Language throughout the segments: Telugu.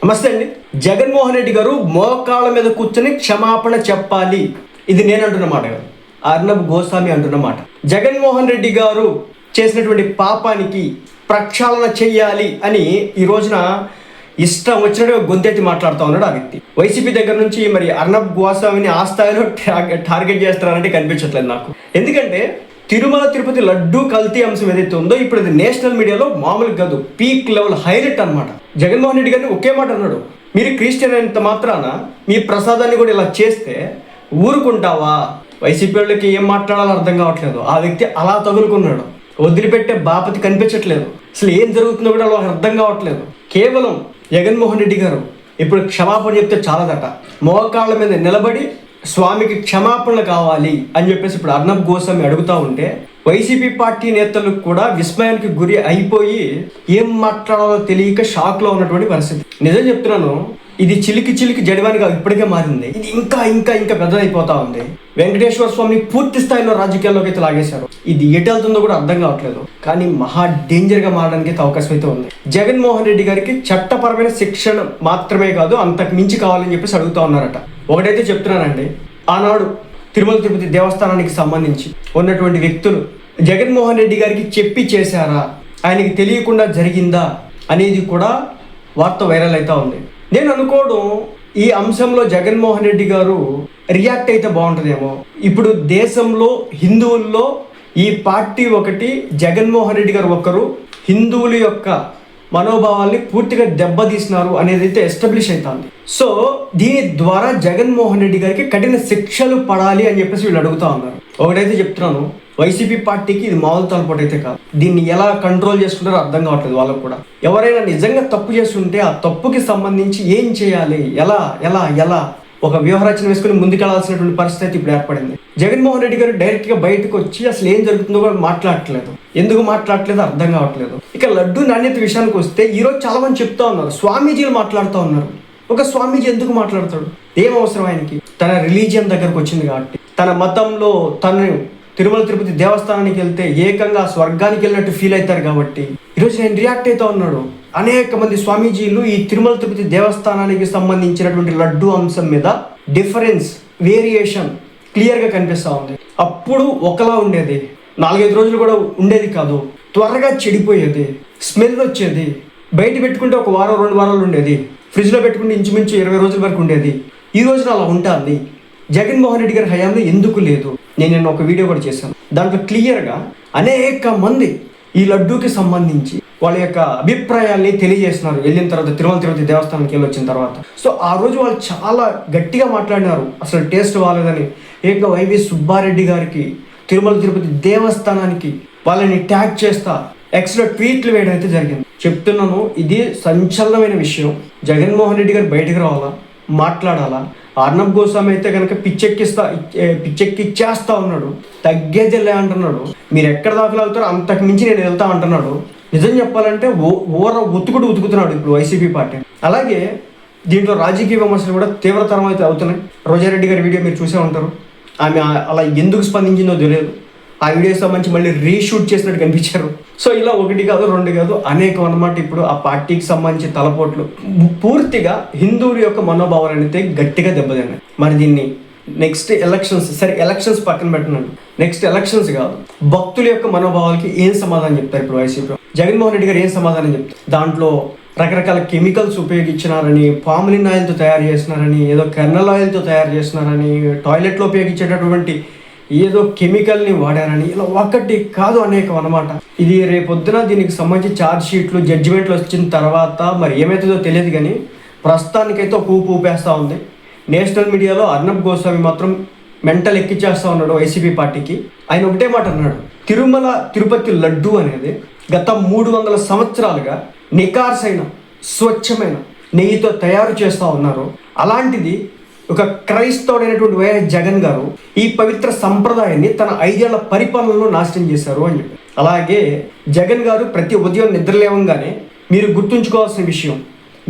నమస్తే అండి. జగన్మోహన్ రెడ్డి గారు మోకాళ్ళ మీద కూర్చొని క్షమాపణ చెప్పాలి. ఇది నేను అంటున్న మాట కాదు, అర్నబ్ గోస్వామి అంటున్న మాట. జగన్మోహన్ రెడ్డి గారు చేసినటువంటి పాపానికి ప్రక్షాళన చెయ్యాలి అని ఈ రోజున ఇష్టం వచ్చినట్టుగా గొంతెత్తి మాట్లాడుతూ ఉన్నాడు ఆ వ్యక్తి. వైసీపీ దగ్గర నుంచి మరి అర్నబ్ గోస్వామిని ఆ స్థాయిలో టార్గెట్ చేస్తారనంటే కనిపించట్లేదు నాకు. ఎందుకంటే తిరుమల తిరుపతి లడ్డూ కల్తీ అంశం ఏదైతే ఉందో ఇప్పుడు అది నేషనల్ మీడియాలో మామూలుగా కాదు, పీక్ లెవెల్ హైలైట్ అనమాట. జగన్మోహన్ రెడ్డి గారిని ఒకే మాట అన్నాడు, మీరు క్రిస్టియన్ అయినంత మాత్రాన మీ ప్రసాదాన్ని కూడా ఇలా చేస్తే ఊరుకుంటావా? వైసీపీ వాళ్ళకి ఏం మాట్లాడాలో అర్థం కావట్లేదు. ఆ వ్యక్తి అలా తగులుకున్నాడు, వదిలిపెట్టే బాపతి కనిపించట్లేదు. అసలు ఏం జరుగుతుందో కూడా వాళ్ళకి అర్థం కావట్లేదు. కేవలం జగన్మోహన్ రెడ్డి గారు ఇప్పుడు క్షమాపణ చెప్తే చాలదట, మోకాళ్ళ మీద నిలబడి స్వామికి క్షమాపణలు కావాలి అని చెప్పేసి ఇప్పుడు అర్నబ్ గోస్వామి అడుగుతూ ఉంటే వైసీపీ పార్టీ నేతలకు కూడా విస్మయానికి గురి అయిపోయి ఏం మాట్లాడాలో తెలియక షాక్లో ఉన్నటువంటి పరిస్థితి. నిజం చెప్తున్నాను, ఇది చిలికి జడివానిగా ఇప్పటికే మారింది. ఇది ఇంకా ఇంకా ఇంకా పెద్దదైపోతా ఉంది. వెంకటేశ్వర స్వామిని పూర్తి స్థాయిలో రాజకీయాల్లోకి అయితే లాగేశారు. ఇది ఎటు వెళ్తుందో కూడా అర్థం కావట్లేదు. కానీ మహా డేంజర్ గా మారడానికి అయితే అవకాశం అయితే ఉంది. జగన్మోహన్ రెడ్డి గారికి చట్టపరమైన శిక్షణ మాత్రమే కాదు, అంతకు మించి కావాలని చెప్పేసి అడుగుతా ఉన్నారట. ఒకటైతే చెప్తున్నానండి, ఆనాడు తిరుమల తిరుపతి దేవస్థానానికి సంబంధించి ఉన్నటువంటి వ్యక్తులు జగన్మోహన్ రెడ్డి గారికి చెప్పి చేశారా, ఆయనకి తెలియకుండా జరిగిందా అనేది కూడా వార్త వైరల్ అవుతా ఉంది. నేను అనుకోవడం ఈ అంశంలో జగన్మోహన్ రెడ్డి గారు రియాక్ట్ అయితే బాగుంటుందేమో. ఇప్పుడు దేశంలో హిందువుల్లో ఈ పార్టీ ఒకటి, జగన్మోహన్ రెడ్డి గారు ఒకరు హిందువుల యొక్క మనోభావాల్ని పూర్తిగా దెబ్బతీసినారు అనేది అయితే ఎస్టాబ్లిష్ అవుతుంది. సో దీని ద్వారా జగన్మోహన్ రెడ్డి గారికి కఠిన శిక్షలు పడాలి అని చెప్పేసి వీళ్ళు అడుగుతా ఉన్నారు. ఒకటైతే చెప్తున్నాను, వైసీపీ పార్టీకి ఇది మామూలు తలపోటు అయితే కాదు. దీన్ని ఎలా కంట్రోల్ చేసుకుంటారో అర్థం కావట్లేదు వాళ్ళకు కూడా. ఎవరైనా నిజంగా తప్పు చేస్తుంటే ఆ తప్పుకి సంబంధించి ఏం చేయాలి, ఎలా ఎలా ఎలా ఒక వ్యూహరచన వేసుకుని ముందుకెళ్లాల్సినటువంటి పరిస్థితి ఇప్పుడు ఏర్పడింది. జగన్మోహన్ రెడ్డి గారు డైరెక్ట్ గా బయటకు వచ్చి అసలు ఏం జరుగుతుందో కూడా మాట్లాడట్లేదు. ఎందుకు మాట్లాడట్లేదు అర్థం కావట్లేదు. ఇక లడ్డు నాణ్యత విషయానికి వస్తే ఈరోజు చాలా మంది చెప్తా ఉన్నారు, స్వామీజీలు మాట్లాడుతూ ఉన్నారు. ఒక స్వామీజీ ఎందుకు మాట్లాడతాడు? ఏం అవసరం ఆయనకి? తన రిలీజియన్ దగ్గరకు వచ్చింది కాబట్టి, తన మతంలో తను తిరుమల తిరుపతి దేవస్థానానికి వెళ్తే ఏకంగా స్వర్గానికి వెళ్ళినట్టు ఫీల్ అవుతారు కాబట్టి ఈరోజు నేను రియాక్ట్ అవుతా ఉన్నాడు. అనేక మంది స్వామీజీలు ఈ తిరుమల తిరుపతి దేవస్థానానికి సంబంధించినటువంటి లడ్డు అంశం మీద డిఫరెన్స్, వేరియేషన్ క్లియర్గా కనిపిస్తూ ఉంది. అప్పుడు ఒకలా ఉండేది, 4-5 రోజులు కూడా ఉండేది కాదు, త్వరగా చెడిపోయేది, స్మెల్ వచ్చేది. బయట పెట్టుకుంటే ఒక వారం 2 వారాలు ఉండేది, ఫ్రిడ్జ్లో పెట్టుకుంటే ఇంచుమించు 20 రోజుల వరకు ఉండేది. ఈ రోజున అలా ఉంటుంది. జగన్మోహన్ రెడ్డి గారి హయాంలో ఎందుకు లేదు? నేను ఒక వీడియో కూడా చేశాను. దాంట్లో క్లియర్గా అనేక మంది ఈ లడ్డూకి సంబంధించి వాళ్ళ యొక్క అభిప్రాయాల్ని తెలియజేస్తున్నారు వెళ్ళిన తర్వాత, తిరుమల తిరుపతి దేవస్థానానికి వెళ్ళి వచ్చిన తర్వాత. సో ఆ రోజు వాళ్ళు చాలా గట్టిగా మాట్లాడినారు, అసలు టేస్ట్ బాగాలేదని. ఏకంగా వైవి సుబ్బారెడ్డి గారికి, తిరుమల తిరుపతి దేవస్థానానికి వాళ్ళని ట్యాగ్ చేస్తా ఎక్స్ట్రా ట్వీట్లు వేయడం అయితే జరిగింది. చెప్తున్నాను, ఇది సంచలనమైన విషయం. జగన్మోహన్ రెడ్డి గారు బయటకు రావాలా, మాట్లాడాలా. అర్నబ్ గోస్వామి అయితే కనుక పిచ్చెక్కిచ్చేస్తా ఉన్నాడు, తగ్గేదిలే అంటున్నాడు. మీరు ఎక్కడ దాఖలు అవుతారో అంతకు మించి నేను వెళ్తా అంటున్నాడు. నిజం చెప్పాలంటే ఉతుకుతున్నాడు ఇప్పుడు వైసీపీ పార్టీ. అలాగే దీంట్లో రాజకీయ విమర్శలు కూడా తీవ్రతరం అయితే అవుతున్నాయి. రోజారెడ్డి గారి వీడియో మీరు చూసే ఉంటారు. ఆమె అలా ఎందుకు స్పందించిందో తెలియదు. ఆ వీడియోకి సంబంధించి మళ్ళీ రీషూట్ చేసినట్టు కనిపించారు. సో ఇలా 1 కాదు 2 కాదు అనేకం అన్నమాట. ఇప్పుడు ఆ పార్టీకి సంబంధించి తలపోట్లు పూర్తిగా హిందువుల యొక్క మనోభావాలు అయితే గట్టిగా దెబ్బతిన్నాయి. మరి దీన్ని నెక్స్ట్ ఎలక్షన్స్, సరే ఎలక్షన్స్ పక్కన పెట్టినాడు, నెక్స్ట్ ఎలక్షన్స్ కాదు, భక్తుల యొక్క మనోభావాలకి ఏం సమాధానం చెప్తారు ఇప్పుడు వైసీపీ? జగన్మోహన్ రెడ్డి గారు ఏం సమాధానం చెప్తారు? దాంట్లో రకరకాల కెమికల్స్ ఉపయోగించినారని, పాములిన్ ఆయిల్తో తయారు చేసినారని, ఏదో కెర్నల్ ఆయిల్తో తయారు చేసినారని, టాయిలెట్లో ఉపయోగించేటటువంటి ఏదో కెమికల్ని వాడారని, ఇలా ఒకటి కాదు అనేకం అన్నమాట. ఇది రేపొద్దున దీనికి సంబంధించి ఛార్జ్ షీట్లు, జడ్జిమెంట్లు వచ్చిన తర్వాత మరి ఏమవుతుందో తెలియదు. కానీ ప్రస్తుతానికైతే ఒక ఊపు ఊపేస్తూ ఉంది. నేషనల్ మీడియాలో అర్నబ్ గోస్వామి మాత్రం మెంటల్ ఎక్కిచ్చేస్తూ ఉన్నాడు వైసీపీ పార్టీకి. ఆయన ఒకటే మాట అన్నాడు, తిరుమల తిరుపతి లడ్డు అనేది గత 300 సంవత్సరాలుగా నికార్సైన స్వచ్ఛమైన నెయ్యితో తయారు చేస్తూ ఉన్నారు. అలాంటిది ఒక క్రైస్తవుడైనటువంటి వైఎస్ జగన్ గారు ఈ పవిత్ర సంప్రదాయాన్ని తన 5 ఏళ్ల పరిపాలనలో నాశనం చేశారు అని చెప్పి. అలాగే జగన్ గారు ప్రతి ఉదయం నిద్రలేవంగానే మీరు గుర్తుంచుకోవాల్సిన విషయం,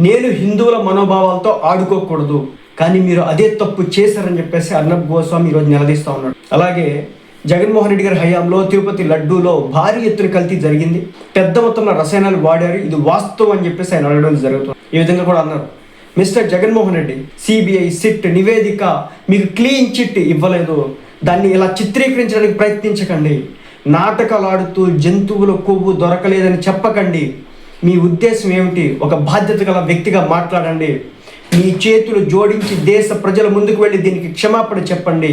నేను హిందువుల మనోభావాలతో ఆడుకోకూడదు, కానీ మీరు అదే తప్పు చేశారని చెప్పేసి అర్నబ్ గోస్వామి ఈరోజు నిలదీస్తూ ఉన్నాడు. అలాగే జగన్మోహన్ రెడ్డి గారి హయాంలో తిరుపతి లడ్డూలో భారీ ఎత్తున కల్తీ జరిగింది, పెద్ద మొత్తంలో రసాయనాలు వాడారు, ఇది వాస్తవం అని చెప్పేసి ఆయన అడగడం జరుగుతుంది. ఈ విధంగా కూడా అన్నారు. Mister Jaganmohan Reddy, CBI SIT నివేదిక మీకు క్లీన్ చిట్ ఇవ్వలేదు, దాన్ని ఇలా చిత్రీకరించడానికి ప్రయత్నించకండి. నాటకాలు ఆడుతూ జంతువుల కొవ్వు దొరకలేదని చెప్పకండి. మీ ఉద్దేశం ఏమిటి? ఒక బాధ్యత గల వ్యక్తిగా మాట్లాడండి. మీ చేతులు జోడించి దేశ ప్రజల ముందుకు వెళ్ళి దీనికి క్షమాపణ చెప్పండి.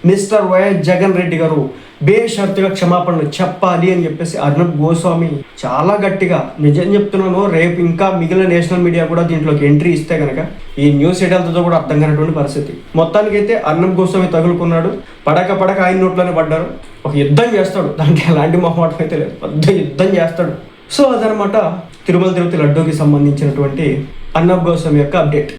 మిస్టర్ వైఎస్ జగన్ రెడ్డి గారు బేషరతుగా క్షమాపణలు చెప్పాలి అని చెప్పేసి అర్నబ్ గోస్వామి చాలా గట్టిగా, నిజం చెప్తున్నాను, రేపు ఇంకా మిగిలిన నేషనల్ మీడియా కూడా దీంట్లోకి ఎంట్రీ ఇస్తే కనుక ఈ న్యూస్ ఎడల్తో కూడా అర్థం కానటువంటి పరిస్థితి. మొత్తానికైతే అర్నబ్ గోస్వామి తగులుకున్నాడు. పడక ఆయన నోట్లోనే పడ్డారు. ఒక యుద్ధం చేస్తాడు, దానికి ఎలాంటి మొహమాటం అయితే లేదు, పెద్ద యుద్ధం చేస్తాడు. సో అదనమాట తిరుమల తిరుపతి లడ్డూకి సంబంధించినటువంటి అర్నబ్ గోస్వామి యొక్క అప్డేట్.